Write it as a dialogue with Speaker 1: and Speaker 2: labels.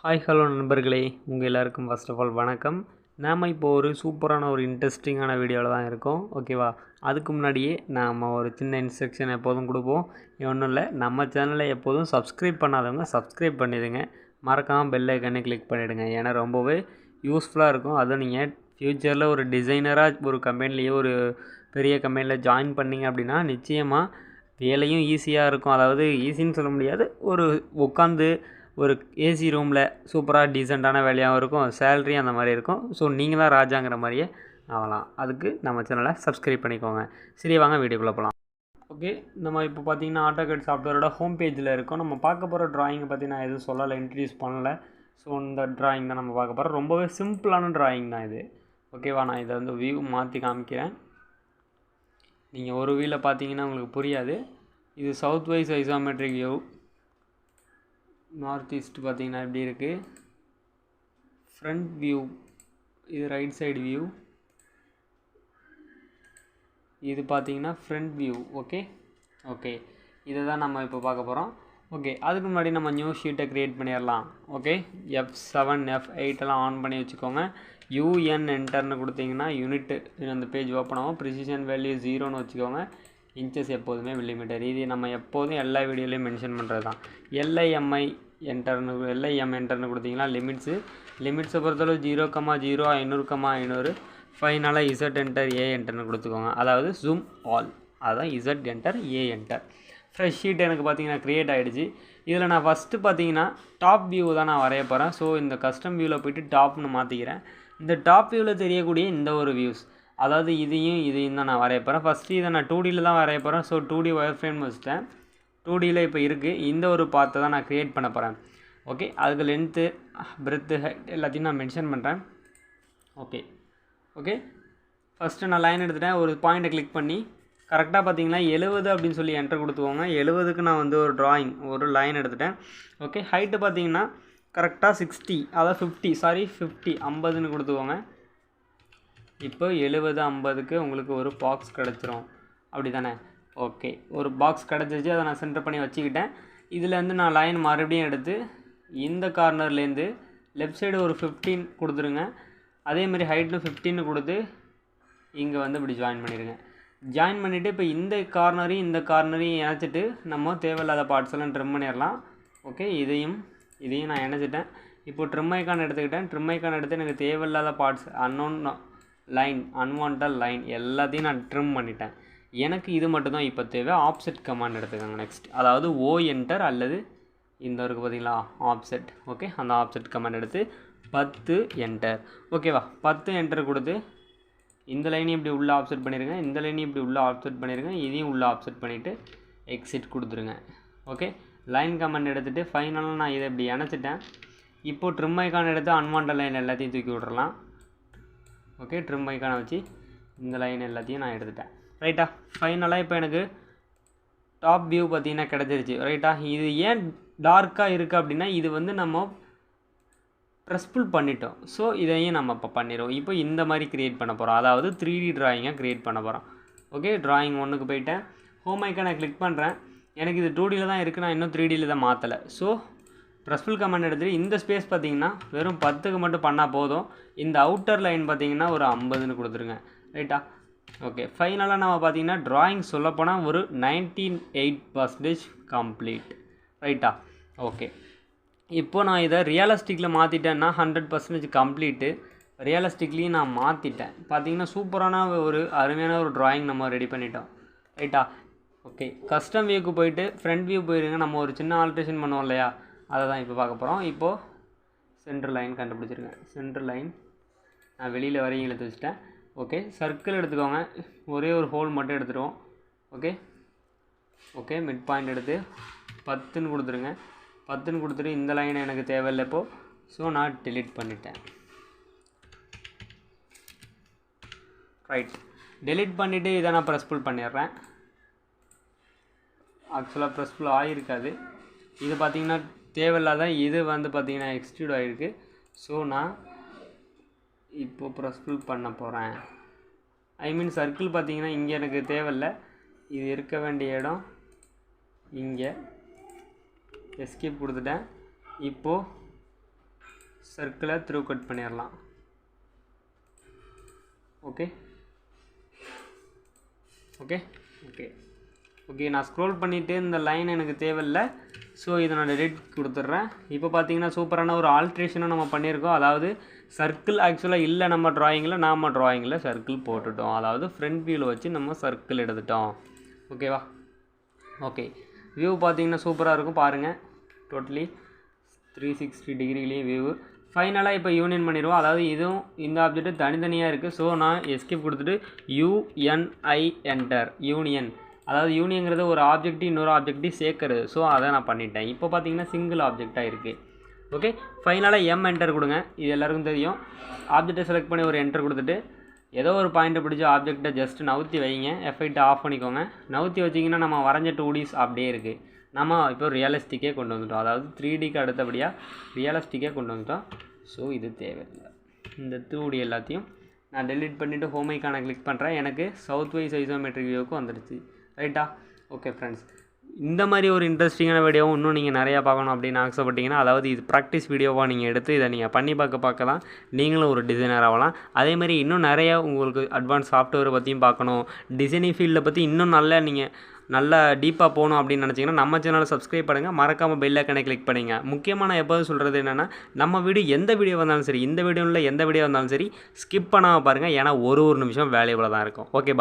Speaker 1: Hi hello நண்பர்களே, உங்கள் எல்லாருக்கும் ஃபர்ஸ்ட் ஆஃப் ஆல் வணக்கம். நாம் இப்போ ஒரு சூப்பரான ஒரு இன்ட்ரெஸ்டிங்கான வீடியோவில் தான் இருக்கோம். ஓகேவா? அதுக்கு முன்னாடியே நாம் ஒரு சின்ன இன்ஸ்ட்ரக்ஷன் எப்போதும் கொடுப்போம். ஒன்றும் இல்லை, நம்ம சேனலை எப்போதும் சப்ஸ்கிரைப் பண்ணாதவங்க சப்ஸ்கிரைப் பண்ணிடுங்க. மறக்காமல் பெல் ஐக்கானே கிளிக் பண்ணிவிடுங்க. ஏன்னா ரொம்பவே யூஸ்ஃபுல்லாக இருக்கும். அதுவும் நீங்கள் ஃப்யூச்சரில் ஒரு டிசைனராக ஒரு கம்பெனிலேயே ஒரு பெரிய கம்பெனியில் ஜாயின் பண்ணிங்க அப்படின்னா நிச்சயமாக வேலையும் ஈஸியாக இருக்கும். அதாவது ஈஸின்னு சொல்ல முடியாது, ஒரு உட்காந்து ஒரு ஏசி ரூமில் சூப்பராக டீசெண்டான வேலையாகவும் இருக்கும், சேலரி அந்த மாதிரி இருக்கும். ஸோ நீங்கள் தான் ராஜாங்கிற மாதிரியே ஆகலாம். அதுக்கு நம்ம சேனலை சப்ஸ்கிரைப் பண்ணிக்கோங்க. சரி, வாங்க வீடியோக்குள்ளே போகலாம். ஓகே, நம்ம இப்போ பார்த்தீங்கன்னா ஆட்டோகேட் சாஃப்ட்வேரோட ஹோம் பேஜில் இருக்கோம். நம்ம பார்க்க போகிற ட்ராயிங்கை பற்றி நான் எதுவும் சொல்லலை, இன்ட்ரடியூஸ் பண்ணலை. ஸோ இந்த ட்ராயிங் தான் நம்ம பார்க்க போகிறோம். ரொம்பவே சிம்பிளான ட்ராயிங் தான் இது. ஓகேவா? நான் இதை வந்து வியூ மாற்றி காமிக்கிறேன். நீங்கள் ஒரு வியூவில் பார்த்தீங்கன்னா உங்களுக்கு புரியாது. இது south west isometric view. North east பார்த்தீங்கன்னா எப்படி இருக்குது. ஃப்ரண்ட் வியூ இது ரைட் சைடு வியூ. இது பார்த்தீங்கன்னா ஃப்ரண்ட் வியூ. ஓகே இதை தான் நம்ம இப்போ பார்க்க போகிறோம். ஓகே, அதுக்கு முன்னாடி நம்ம நியூ ஷீட்டை க்ரியேட் பண்ணிடலாம். ஓகே, F7 F8 எல்லாம் ஆன் பண்ணி வச்சுக்கோங்க. UN என்டர்னு கொடுத்தீங்கன்னா யூனிட்டு அந்த பேஜ் ஓப்பன் ஆகும். ப்ரிசிஷன் வேல்யூ 0ன்னு வச்சுக்கோங்க. இன்ச்சஸ் எப்போதுமே மில்லிமீட்டர். இது நம்ம எப்போதும் எல்லா வீடியோலையும் மென்ஷன் பண்ணுறது தான். LIM என்டர்னு கொடுத்தீங்கன்னா லிமிட்ஸை பொறுத்தளவு 0,0 500,500. ஃபைனலாக Z என்டர் A என்டர்னு கொடுத்துக்கோங்க. அதாவது ஜூம் ஆல், அதுதான் Z enter A enter. Fresh sheet எனக்கு பார்த்தீங்கன்னா க்ரியேட் ஆகிடுச்சு. இதில் நான் ஃபஸ்ட்டு பார்த்தீங்கன்னா டாப் வியூ தான் நான் வரைய போகிறேன். ஸோ இந்த கஸ்டம் வியூவில் போய்ட்டு டாப்னு மாற்றிக்கிறேன். இந்த டாப் வியூவில் தெரியக்கூடிய இந்த ஒரு வியூஸ், அதாவது இதையும் தான் நான் வரைய போகிறேன். ஃபஸ்ட்டு இதை நான் 2Dயில் தான் வரைய போகிறேன். ஸோ 2D ஒயர் ஃப்ரேம் வச்சுட்டேன். 2Dயில் இப்போ இருக்குது. இந்த ஒரு பார்த்தை தான் நான் க்ரியேட் பண்ண போகிறேன். ஓகே, அதுக்கு லென்த்து, பிரெத்து, ஹைட் எல்லாத்தையும் நான் மென்ஷன் பண்ணுறேன். ஓகே ஃபஸ்ட்டு நான் லைன் எடுத்துட்டேன். ஒரு பாயிண்ட்டை கிளிக் பண்ணி கரெக்டாக பார்த்தீங்கன்னா 70 அப்படின்னு சொல்லி என்டர் கொடுத்துக்கோங்க. 70க்கு நான் வந்து ஒரு லைன் எடுத்துட்டேன். ஓகே, ஹைட்டு பார்த்தீங்கன்னா கரெக்டாக 60, அதாவது 50ன்னு கொடுத்துக்கோங்க. இப்போ 70 50க்கு உங்களுக்கு ஒரு பாக்ஸ் கிடச்சிரும். அப்படி தானே? ஓகே, ஒரு பாக்ஸ் கிடச்சிருச்சு. அதை நான் சென்டர் பண்ணி வச்சுக்கிட்டேன். இதுலேருந்து நான் லைன் மறுபடியும் எடுத்து இந்த கார்னர்லேருந்து லெஃப்ட் சைடு ஒரு 15 கொடுத்துருங்க. அதேமாதிரி ஹைட்டில் 15 கொடுத்து இங்கே வந்து இப்படி ஜாயின் பண்ணிடுங்க. ஜாயின் பண்ணிவிட்டு இப்போ இந்த கார்னரையும் இணைச்சிட்டு நம்ம தேவையில்லாத பார்ட்ஸ் எல்லாம் ட்ரிம் பண்ணிடலாம். ஓகே, இதையும் நான் இணைச்சிட்டேன். இப்போது ட்ரிம் ஐக்கான் எடுத்துக்கிட்டேன். ட்ரிம் ஐக்கான் எடுத்து எனக்கு தேவையில்லாத பார்ட்ஸ், அன்வான்ட் லைன் எல்லாத்தையும் நான் ட்ரிம் பண்ணிட்டேன். எனக்கு இது மட்டும்தான் இப்போ தேவை. ஆப்செட் கமாண்ட் எடுத்துக்கோங்க. நெக்ஸ்ட், அதாவது O என்டர் அல்லது இந்த இருக்குது பார்த்தீங்களா ஆப்செட். ஓகே, அந்த ஆப்செட் கமாண்ட் எடுத்து 10 என்டர். ஓகேவா? 10 என்டர் கொடுத்து இந்த லைனையும் இப்படி உள்ளே ஆப்செட் பண்ணிடுங்க. இந்த லைனையும் இப்படி உள்ளே ஆப்செட் பண்ணிடுங்க. இதையும் உள்ளே ஆப்செட் பண்ணிவிட்டு எக்ஸிட் கொடுத்துருங்க. ஓகே, லைன் கமாண்ட் எடுத்துகிட்டு ஃபைனலாக நான் இதை இப்படி இணைச்சிட்டேன். இப்போது ட்ரிம் ஐக்கான் எடுத்து அன்வான்ட் லைன் எல்லாத்தையும் தூக்கி விட்றலாம். ஓகே, ட்ரிம் ஐக்கானை வச்சு இந்த லைன் எல்லாத்தையும் நான் எடுத்துட்டேன். ரைட்டா? ஃபைனலாக இப்போ எனக்கு டாப் வியூ பார்த்தீங்கன்னா கிடச்சிருச்சு. ரைட்டா? இது ஏன் டார்க்காக இருக்குது அப்படின்னா இது வந்து நம்ம ப்ரெஸ் புல் பண்ணிட்டோம். ஸோ இதையும் நம்ம இப்போ பண்ணிடுவோம். இப்போ இந்த மாதிரி க்ரியேட் பண்ண போகிறோம். அதாவது 3D ட்ராயிங்கை க்ரியேட் பண்ண போகிறோம். ஓகே, ட்ராயிங் 1க்கு போயிட்டேன். ஹோம் ஐக்கானை கிளிக் பண்ணுறேன். எனக்கு இது 2Dயில் தான் இருக்குது, நான் இன்னும் 3Dயில் தான் மாற்றலை. ஸோ ப்ரெஸ் புல் கமெண்ட் எடுத்துகிட்டு இந்த ஸ்பேஸ் பார்த்தீங்கன்னா வெறும் 10க்கு மட்டும் பண்ணால் போதும். இந்த அவுட்டர் லைன் பார்த்தீங்கன்னா ஒரு 50ன்னு கொடுத்துருங்க. ரைட்டா? ஓகே, ஃபைனலாக நம்ம பார்த்தீங்கன்னா ட்ராயிங் சொல்லப்போனால் ஒரு 98% கம்ப்ளீட். ரைட்டா? ஓகே, இப்போது நான் இதை ரியலிஸ்டிக்கில் மாற்றிட்டேன்னா 100% கம்ப்ளீட்டு. ரியலிஸ்டிக்லேயும் நான் மாற்றிட்டேன். பார்த்தீங்கன்னா சூப்பரான ஒரு அருமையான ஒரு ட்ராயிங் நம்ம ரெடி பண்ணிட்டோம். ரைட்டா? ஓகே, கஸ்டம் வியூக்கு போயிட்டு ஃப்ரண்ட் வியூ போயிருங்க. நம்ம ஒரு சின்ன ஆல்ட்ரேஷன் பண்ணுவோம் இல்லையா, அதை தான் இப்போ பார்க்க போகிறோம். இப்போது சென்டர் லைன் கண்டுபிடிச்சிருங்க. சென்டர் லைன் நான் வெளியில் வரையும் இழுத்து வச்சுட்டேன். ஓகே, சர்க்கிள் எடுத்துக்கோங்க. ஒரே ஒரு ஹோல் மட்டும் எடுத்துடுவோம். ஓகே மிட் பாயிண்ட் எடுத்து 10ன்னு கொடுத்துருங்க. 10ன்னு கொடுத்துட்டு இந்த லைனை எனக்கு தேவையில்லை இப்போது. ஸோ நான் டெலீட் பண்ணிட்டேன். ரைட், டெலீட் பண்ணிவிட்டு இதை நான் ப்ரெஸ் புல் பண்ணிடுறேன். ஆக்சுவலாக ப்ரெஸ் புல் ஆகிருக்காது. இது பார்த்திங்கன்னா தேவையில்லாத இது வந்து பார்த்திங்கன்னா எக்ஸ்ட்ரூட் ஆகிருக்கு. ஸோ நான் இப்போது ப்ரெஸ் புல் பண்ண போகிறேன். சர்க்கிள் பார்த்திங்கன்னா இங்கே எனக்கு தேவையில்லை. இது இருக்க வேண்டிய இடம் இங்கே. எஸ்கேப் கொடுத்துட்டேன். இப்போது சர்க்கிளை த்ரூ கட் பண்ணிடலாம். ஓகே ஓகே ஓகே ஓகே நான் ஸ்க்ரோல் பண்ணிவிட்டு இந்த லைன் எனக்கு தேவையில்லை. ஸோ இதை நான் டெலிட் கொடுத்துட்றேன். இப்போ பார்த்தீங்கன்னா சூப்பரான ஒரு ஆல்ட்ரேஷனும் நம்ம பண்ணியிருக்கோம். அதாவது சர்க்கிள் ஆக்சுவலாக இல்லை நம்ம ட்ராயிங்கில் சர்க்கிள் போட்டுட்டோம். அதாவது ஃப்ரண்ட் வியூவில் வச்சு நம்ம சர்க்கிள் எடுத்துட்டோம். ஓகேவா? ஓகே வியூ பார்த்தீங்கன்னா சூப்பராக இருக்கும் பாருங்கள். டோட்டலி 360 டிகிரிலேயும் வியூ. ஃபைனலாக இப்போ யூனியன் பண்ணிடுவோம். அதாவது இதுவும் இந்த ஆப்ஜெக்ட்டு தனித்தனியாக இருக்குது. ஸோ நான் எஸ்கேப் கொடுத்துட்டு UNI என்டர் யூனியன். அதாவது யூனியங்கிறது ஒரு ஆப்ஜெக்ட் இன்னொரு ஆப்ஜெக்ட்டையும் சேர்க்கறது. ஸோ அதை நான் பண்ணிட்டேன். இப்போ பார்த்தீங்கன்னா சிங்கிள் ஆப்ஜெக்டாக இருக்குது. ஓகே ஃபைனலாக என்டர் கொடுங்க. இது எல்லாருக்கும் தெரியும். ஆப்ஜெக்டை செலக்ட் பண்ணி ஒரு என்டர் கொடுத்துட்டு ஏதோ ஒரு பாயிண்ட்டை பிடிச்சி ஆப்ஜெக்டை ஜஸ்ட் நவுத்தி வைங்க. எஃபெக்ட்டை ஆஃப் பண்ணிக்கோங்க. நவுத்தி வச்சிங்கன்னா நம்ம வரைஞ்ச 2Ds அப்படியே இருக்குது. நம்ம இப்போ ரியலிஸ்டிக்கே கொண்டு வந்துட்டோம். அதாவது 3Dக்கு அடுத்தபடியாக ரியலிஸ்டிக்கே கொண்டு வந்துட்டோம். ஸோ இது தேவையில்லை. இந்த 2D எல்லாத்தையும் நான் டெலிட் பண்ணிவிட்டு ஹோம் ஐக்கானை கிளிக் பண்ணுறேன். எனக்கு சவுத் வைஸ் ஐசோமெட்ரிக் வியூவுக்கு வந்துடுச்சு. ரைட்டா? ஓகே ஃப்ரெண்ட்ஸ், இந்த மாதிரி ஒரு இன்ட்ரெஸ்டிங்கான வீடியோவும் இன்னும் நீங்கள் நிறையா பார்க்கணும் அப்படின்னு ஆசைப்பட்டீங்கன்னா, அதாவது இது ப்ராக்டிஸ் வீடியோவாக நீங்கள் எடுத்து இதை நீங்கள் பண்ணி பார்க்க தான் நீங்களும் ஒரு டிசைனர் ஆகலாம். அதேமாதிரி இன்னும் நிறையா உங்களுக்கு அட்வான்ஸ் சாஃப்ட்வேரை பற்றியும் பார்க்கணும், டிசைனிங் ஃபீல்டை பற்றி இன்னும் நல்லா டீப்பாக போகணும் அப்படின்னு நினச்சிங்கன்னா நம்ம சேனலை சப்ஸ்கிரைப் பண்ணுங்கள். மறக்காமல் பெல் ஐக்கானை கிளிக் பண்ணுங்கள். முக்கியமான எப்போதும் சொல்கிறது என்னென்னா, நம்ம வீடியோ எந்த வீடியோ வந்தாலும் சரி, இந்த வீடியோவில் எந்த வீடியோ வந்தாலும் சரி ஸ்கிப் பண்ணாமல் பாருங்கள். ஏன்னா ஒரு நிமிஷம் வேல்யூபிளாக தான் இருக்கும். ஓகே.